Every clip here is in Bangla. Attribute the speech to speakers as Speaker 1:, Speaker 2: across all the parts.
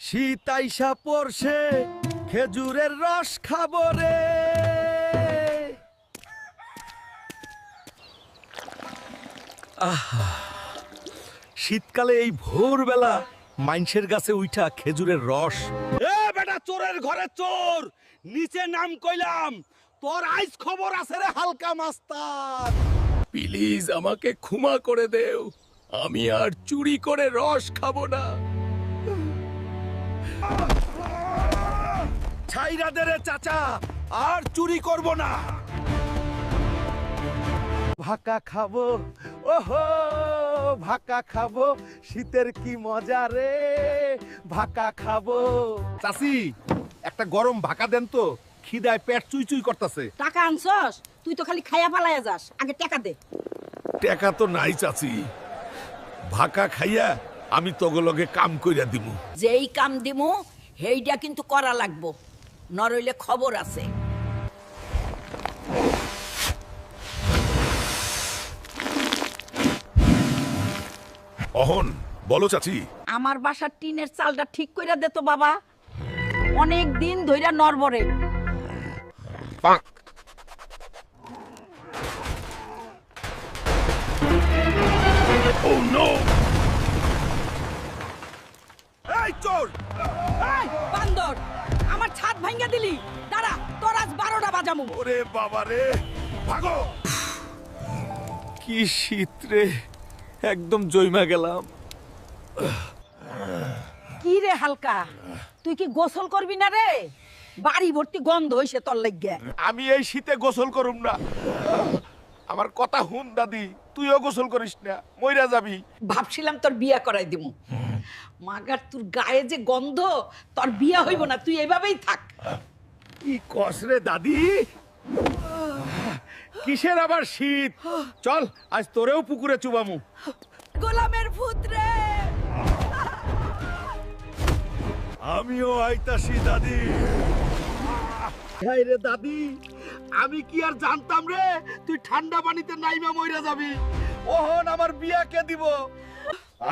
Speaker 1: শীত আইসা পড়ছে খেজুরের রস খাবো রে। শীতকালে এই ভোরবেলা মাইনষের গাছে উঠা খেজুরের রস। এ বেটা, চোরের ঘরে চোর, নিচে নাম কইলাম, তোর আইস খবর আছে রে হালকা মাস্তান।
Speaker 2: প্লিজ আমাকে ক্ষমা করে দেও, আমি আর চুরি করে রস খাবো না।
Speaker 1: ছাইরা দে রে চাচা, আর চুরি করব না। ভাকা খাবো, ওহো ভাকা খাবো, শীতের কি মজা রে, ভাকা খাবো। চাচি, একটা গরম ভাকা দেন তো, খিদায় পেট চুই চুই করতেছে।
Speaker 3: টাকা আনছস? তুই তো খালি খাইয়া পালাইয়া যাস, আগে টাকা দে।
Speaker 2: টাকা তো নাই চাচি, ভাকা খাইয়া আমি তগলগে কাম কইরা দিমু।
Speaker 3: যেই কাম দিমু হেইডা কিন্তু করা লাগবো, নরইলে খবর আছে।
Speaker 2: অহন বলো চাচি।
Speaker 3: আমার বাসার টিনের চালটা ঠিক কইরা দে তো বাবা, অনেক দিন ধইরা নরবরে।
Speaker 2: ও নো!
Speaker 1: এই চোর!
Speaker 3: এই বান্দর, আমার ছাদ ভাঙা দিলি। দাঁড়া, তোর আজ 12টা বাজামু।
Speaker 2: ওরে বাবা রে, ভাগো!
Speaker 1: কি শীত রে, একদম জইমা গেলাম।
Speaker 3: কি রে হালকা, তুই কি গোসল করবি না রে? বাড়ি ভর্তি গন্ধ হইছে তোর লাগিয়া।
Speaker 1: আমি এই শীতে গোসল করুম না। আমার কথা হুন দাদি, তুইও গোসল করিস না, মইরা যাবি।
Speaker 3: ভাবছিলাম তোর বিয়া করাই দিমু, মাগার তোর গায়ে যে গন্ধ, তোর বিয়া হইব না, তুই এইভাবেই থাক।
Speaker 1: কি কস রে দাদি? কিসের আবার শীত? চল আজ তোরেও পুকুরে চুবামু।
Speaker 3: গোলামের ভূত রে।
Speaker 1: আমিও আইতাছি দাদি। হাই রে দাদি, আমি কি আর জানতাম রে তুই ঠান্ডা পানিতে নাইমা মইরা যাবি। ওহন আমার বিয়া কে দিব?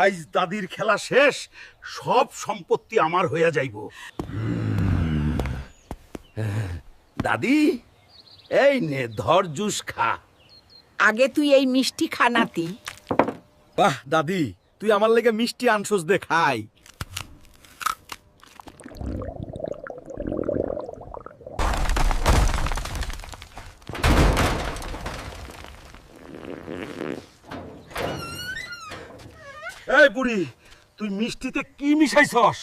Speaker 1: আজ দাদির খেলা শেষ, সব সম্পত্তি আমার হইয়া যাইব। দাদি, এই নে ধর জুস খা।
Speaker 3: আগে তুই এই মিষ্টি খানাতি।
Speaker 1: বাহ দাদি, তুই আমার লেগে মিষ্টি আনছস, দে খাই। এই বুড়ি, তুই মিষ্টিতে কি মিশাইছস?